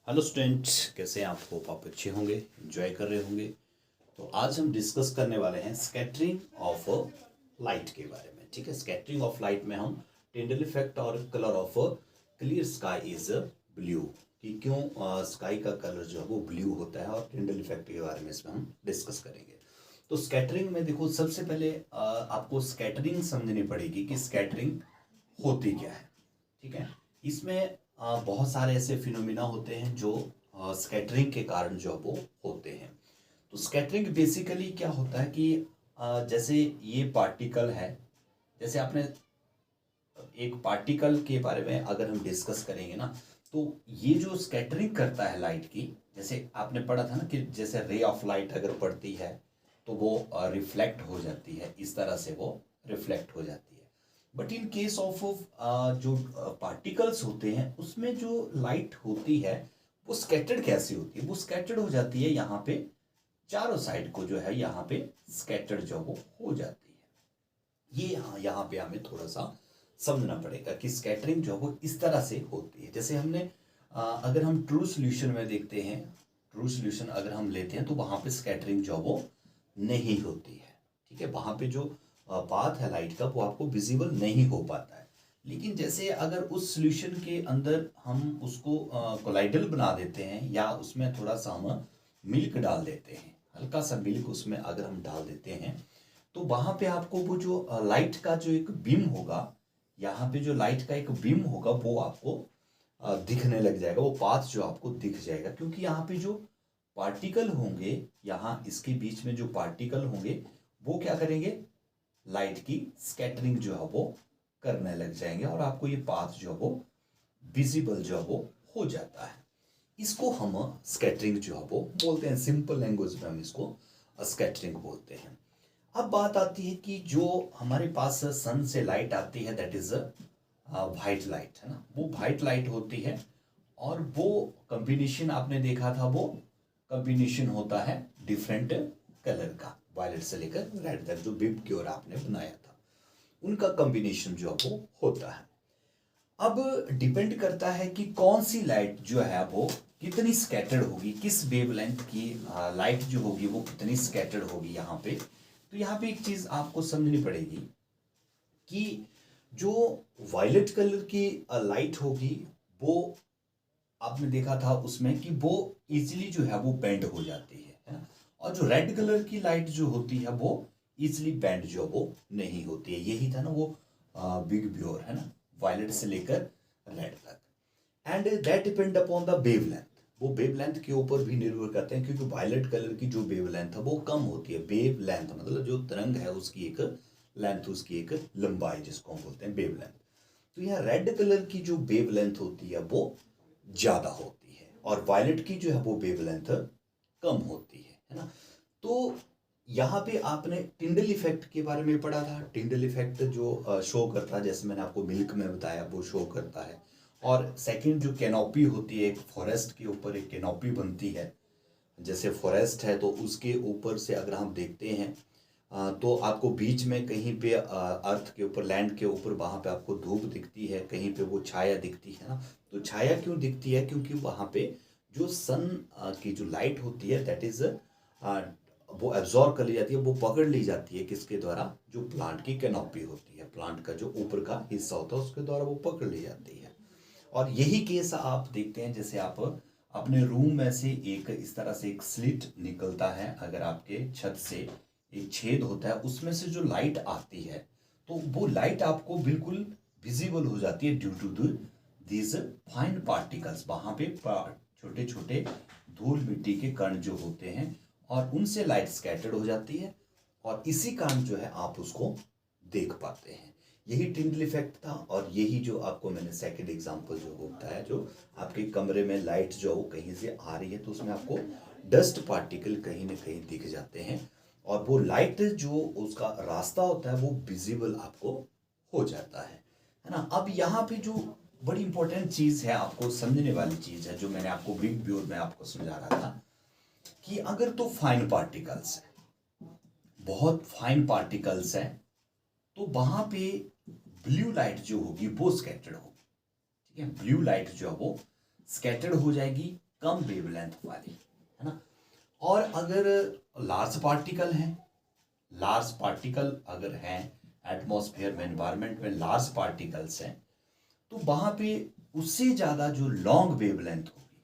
Hello students, कैसे हैं आप? होप आप अच्छे होंगे, एंजॉय कर रहे होंगे। तो आज हम डिस्कस करने वाले हैं स्कैटरिंग ऑफ लाइट के बारे में। ठीक है, स्कैटरिंग ऑफ लाइट में हम टिंडल इफेक्ट और colour of clear sky is blue कि क्यों स्काई का कलर जो है वो ब्लू होता है, और टिंडल इफेक्ट के बारे में इसमें हम डिस्कस करेंगे। तो स्कैटरिंग में देखो, सबसे पहले आपको स्कैटरिंग समझनी पड़ेगी कि स्कैटरिंग होती क्या है। ठीक है, इसमें बहुत सारे ऐसे फिनोमिना होते हैं जो स्कैटरिंग के कारण जो वो होते हैं। तो स्कैटरिंग बेसिकली क्या होता है कि जैसे ये पार्टिकल है, जैसे आपने एक पार्टिकल के बारे में अगर हम डिस्कस करेंगे ना, तो ये जो स्कैटरिंग करता है लाइट की, जैसे आपने पढ़ा था ना कि जैसे रे ऑफ लाइट अगर पड़ती है तो वो रिफ्लेक्ट हो जाती है, इस तरह से वो रिफ्लेक्ट हो जाती है। बट इन केस ऑफ जो पार्टिकल्स होते हैं उसमें जो लाइट होती है वो स्कैटर्ड कैसी होती है? वो स्कैटर्ड हो जाती है यहाँ पे, चारों साइड को जो है यहाँ पे स्कैटर्ड जो वो हो जाती है। ये यहाँ पे हमें थोड़ा सा समझना पड़ेगा कि स्कैटरिंग जो वो इस तरह से होती है। जैसे हमने अगर हम ट्रू सोल्यूशन में देखते हैं, ट्रू सोल्यूशन अगर हम लेते हैं तो वहाँ पे स्कैटरिंग जो वो नहीं होती है। ठीक है, वहाँ पे जो पाथ है लाइट का वो आपको विजिबल नहीं हो पाता है। लेकिन जैसे अगर उस सॉल्यूशन के अंदर हम उसको कोलाइडल बना देते हैं, या उसमें थोड़ा सा हम मिल्क डाल देते हैं, हल्का सा मिल्क उसमें अगर हम डाल देते हैं, तो वहाँ पे आपको वो जो लाइट का जो एक बीम होगा, यहाँ पे जो लाइट का एक बीम होगा वो आपको दिखने लग जाएगा, वो पाथ जो आपको दिख जाएगा। क्योंकि यहाँ पे जो पार्टिकल होंगे, यहाँ इसके बीच में जो पार्टिकल होंगे वो क्या करेंगे, लाइट की स्कैटरिंग जो है वो करने लग जाएंगे, और आपको ये पाथ जो है वो विजिबल जो है वो हो जाता है। इसको हम स्कैटरिंग जो है वो बोलते हैं। सिंपल लैंग्वेज में हम इसको स्कैटरिंग बोलते हैं। अब बात आती है कि जो हमारे पास सन से लाइट आती है, दैट इज वाइट लाइट, है ना। वो वाइट लाइट होती है, और वो कॉम्बिनेशन आपने देखा था, वो कॉम्बिनेशन होता है डिफरेंट कलर का, वायलेट से लेकर रेड तक, जो बिब क्योर आपने बनाया था उनका कॉम्बिनेशन जो वो होता है। अब डिपेंड करता है कि कौन सी लाइट जो है वो कितनी स्कैटर्ड होगी, किस वेवलेंथ की लाइट जो होगी वो कितनी स्कैटर्ड होगी यहाँ पे। तो यहाँ पे एक चीज आपको समझनी पड़ेगी कि जो वायलेट कलर की लाइट होगी, वो आपने देखा था उसमें कि वो इजीली जो है वो बेंड हो जाती है ना। और जो रेड कलर की लाइट जो होती है वो इजीली बेंड जो वो नहीं होती है। यही था ना वो बिग ब्योर, है ना, वायलेट से लेकर रेड तक। And that depend upon the wavelength. वो वेवलेंथ के ऊपर भी निर्भर करते हैं, क्योंकि वायलेट कलर की जो वेवलेंथ है वो कम होती है। वेवलेंथ मतलब जो तरंग है उसकी एक लेंथ, उसकी एक लंबाई, जिसको हम बोलते हैं वेवलेंथ। तो यहाँ रेड कलर की जो वेवलेंथ होती है वो ज्यादा होती है, और वायलेट की जो है वो वेवलेंथ कम होती है ना। तो यहाँ पे आपने टिंडल इफेक्ट के बारे में पढ़ा था। टिंडल इफेक्ट जो शो करता है, जैसे मैंने आपको मिल्क में बताया, वो शो करता है। और सेकंड जो कैनोपी होती है, एक फॉरेस्ट के ऊपर एक कैनोपी बनती है। जैसे फॉरेस्ट है तो उसके ऊपर से अगर हम देखते हैं तो आपको बीच में कहीं पे अर्थ के ऊपर, लैंड के ऊपर, वहाँ पे आपको धूप दिखती है, कहीं पे वो छाया दिखती है ना। तो छाया क्यों दिखती है? क्योंकि वहाँ पे जो सन की जो लाइट होती है, दैट इज वो एब्जॉर्ब कर ली जाती है, वो पकड़ ली जाती है। किसके द्वारा? जो प्लांट की कैनोपी होती है, प्लांट का जो ऊपर का हिस्सा होता है उसके द्वारा वो पकड़ ली जाती है। और यही केस आप देखते हैं, जैसे आप अपने रूम में से एक इस तरह से एक स्लिट निकलता है, अगर आपके छत से एक छेद होता है, उसमें से जो लाइट आती है, तो वो लाइट आपको बिल्कुल विजिबल हो जाती है due to these fine particles. वहां पे छोटे छोटे धूल मिट्टी के कण जो होते हैं, और उनसे लाइट स्कैटर्ड हो जाती है, और इसी कारण जो है आप उसको देख पाते हैं। यही टिंडल इफेक्ट था। और यही जो आपको मैंने सेकंड एग्जांपल जो होता है, जो आपके कमरे में लाइट जो कहीं से आ रही है, तो उसमें आपको डस्ट पार्टिकल कहीं ना कहीं दिख जाते हैं, और वो लाइट जो उसका रास्ता होता है वो विजिबल आपको हो जाता है ना। अब यहाँ पे जो बड़ी इंपॉर्टेंट चीज है, आपको समझने वाली चीज है, जो मैंने आपको बिग ब्योर में आपको समझा रहा था, कि अगर तो फाइन पार्टिकल्स है, बहुत फाइन पार्टिकल्स है, तो वहां पे ब्लू लाइट जो होगी वो स्कैटर्ड होगी। ठीक है, ब्लू लाइट जो है वो स्कैटर्ड हो जाएगी। कम वेवलेंथ वाली, है ना। और अगर लार्ज पार्टिकल हैं, लार्ज पार्टिकल अगर हैं एटमॉस्फेयर में, एनवायरनमेंट में लार्ज पार्टिकल्स हैं, तो वहां पे उससे ज़्यादा जो लॉन्ग वेवलेंथ होगी,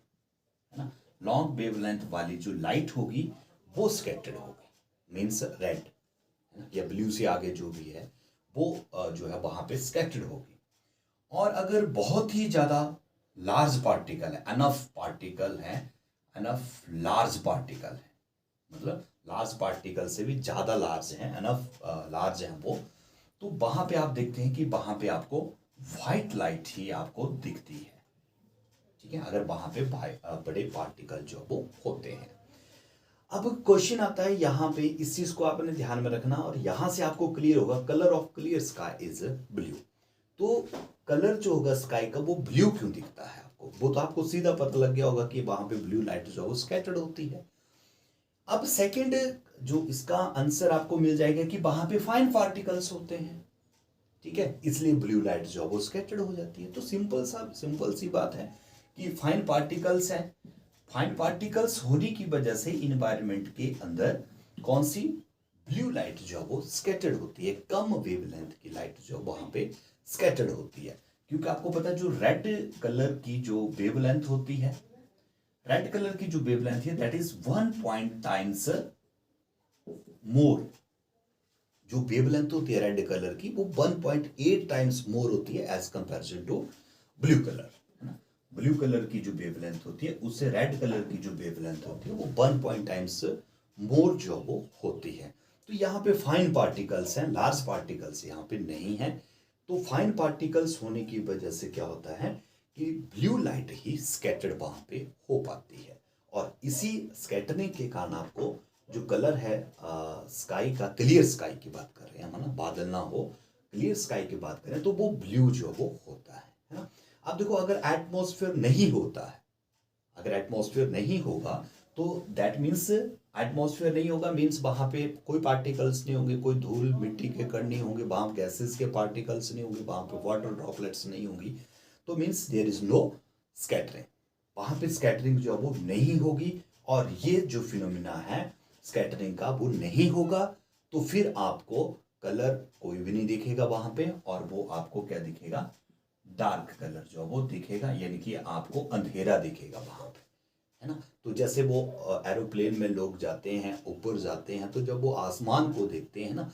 है ना, लॉन्ग वेवलेंथ वाली जो लाइट होगी वो स्कैटर्ड होगी, मीन्स रेड, है ना, या ब्लू से आगे जो भी है वो जो है वहां पे स्कैटर्ड होगी। और अगर बहुत ही ज़्यादा लार्ज पार्टिकल है, अनफ पार्टिकल है, अनफ लार्ज पार्टिकल है, मतलब लार्ज पार्टिकल से भी ज़्यादा लार्ज हैं, अनफ लार्ज हैं वो, तो वहां पे आप देखते हैं कि वहां पे आपको व्हाइट लाइट ही आपको दिखती है, ठीक है, अगर वहां पे बड़े पार्टिकल जो वो होते हैं। अब क्वेश्चन आता है यहाँ पे, इस चीज को आपने ध्यान में रखना और यहां से आपको क्लियर होगा colour of clear sky is blue. तो कलर जो होगा स्काई का वो ब्लू क्यों दिखता है आपको, वो तो आपको सीधा पता लग गया होगा कि वहां पे ब्लू लाइट जो है वो स्कैटर्ड होती है। अब सेकंड जो इसका आंसर आपको मिल जाएगा कि वहां पे फाइन पार्टिकल्स होते हैं, ठीक है, इसलिए ब्लू लाइट जो है वो स्कैटर्ड हो जाती है। तो सिंपल सी बात है कि फाइन पार्टिकल्स हैं, फाइन पार्टिकल्स होने की वजह से इन्वायरमेंट के अंदर कौन सी ब्लू लाइट जो है वो स्कैटर्ड होती है, कम वेवलेंथ की लाइट जो वहां पे स्कैटर्ड होती है। क्योंकि आपको पता है जो रेड कलर की जो वेवलेंथ होती है, रेड कलर की जो वेवलेंथ है दैट इज 1 टाइम्स मोर, जो वेवलेंथ होती है रेड कलर की वो 1.8 टाइम्स मोर होती है as comparison to blue colour, है ना। ब्लू कलर की जो वेवलेंथ होती है उससे रेड कलर की जो वेवलेंथ होती है वो 1 टाइम्स मोर जो वो होती है। तो यहाँ पे फाइन पार्टिकल्स हैं, लार्ज पार्टिकल्स यहाँ पे नहीं है। तो फाइन पार्टिकल्स होने की वजह से क्या होता है कि ब्लू लाइट ही स्कैटर्ड वहां पे हो पाती है, और इसी स्कैटरिंग के कारण आपको जो कलर है स्काई का, क्लियर स्काई की बात कर रहे हैं हम, ना बादल ना हो, क्लियर स्काई की बात करें तो वो ब्लू जो वो होता है ना। अब देखो अगर एटमॉस्फेयर नहीं होता है, अगर एटमॉस्फेयर नहीं होगा तो दैट मीन्स, एटमॉस्फेयर नहीं होगा मीन्स वहां पे कोई पार्टिकल्स नहीं होंगे, कोई धूल मिट्टी के कण नहीं होंगे, वहां गैसेस के पार्टिकल्स नहीं होंगे, वहां पे वाटर ड्रॉपलेट्स नहीं होंगी, तो means there is no scattering, वहां पे स्कैटरिंग जो है वो नहीं होगी। और ये जो फिनोमिना है स्कैटरिंग का वो नहीं होगा, तो फिर आपको कलर कोई भी नहीं दिखेगा वहां पे, और वो आपको क्या दिखेगा, डार्क कलर जो वो दिखेगा, यानी कि आपको अंधेरा दिखेगा वहां पे, है ना। तो जैसे वो एरोप्लेन में लोग जाते हैं, ऊपर जाते हैं, तो जब वो आसमान को देखते हैं ना,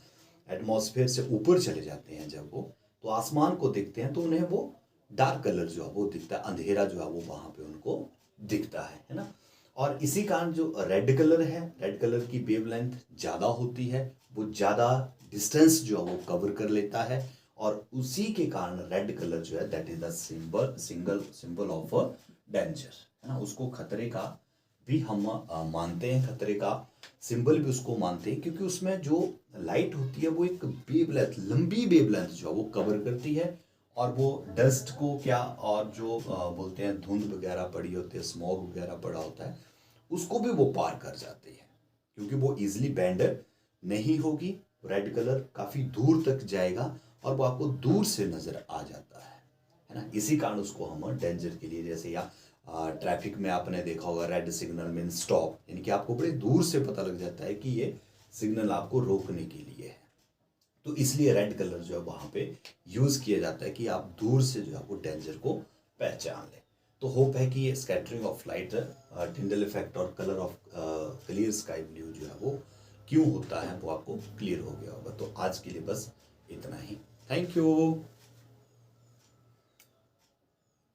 एटमॉस्फेयर से ऊपर चले जाते हैं जब वो, तो आसमान को देखते हैं तो उन्हें वो डार्क कलर जो है वो दिखता है, अंधेरा जो है वो वहां पे उनको दिखता है ना। और इसी कारण जो रेड कलर है, रेड कलर की वेवलेंथ ज़्यादा होती है, वो ज़्यादा डिस्टेंस जो है वो कवर कर लेता है, और उसी के कारण रेड कलर जो है that is the symbol of danger, है ना। उसको खतरे का भी हम मानते हैं, खतरे का सिंबल भी उसको मानते हैं, क्योंकि उसमें जो लाइट होती है वो एक वेवलेंथ, लंबी वेवलेंथ जो है वो कवर करती है, और वो डस्ट को क्या, और जो बोलते हैं धुंध वगैरह पड़ी होती है, स्मॉग वगैरह पड़ा होता है, उसको भी वो पार कर जाती है, क्योंकि वो इजिली बेंड नहीं होगी। रेड कलर काफ़ी दूर तक जाएगा और वो आपको दूर से नज़र आ जाता है ना। इसी कारण उसको हम डेंजर के लिए, जैसे या ट्रैफिक में आपने देखा होगा रेड सिग्नल मीन स्टॉप, यानी कि आपको बड़े दूर से पता लग जाता है कि ये सिग्नल आपको रोकने के लिए है। तो इसलिए रेड कलर जो है वहाँ पे यूज़ किया जाता है कि आप दूर से जो है वो डेंजर को पहचान लें। तो होप है कि ये scattering of light, Tyndall effect और colour of clear sky blue जो है वो क्यों होता है वो आपको क्लियर हो गया होगा। तो आज के लिए बस इतना ही, थैंक यू।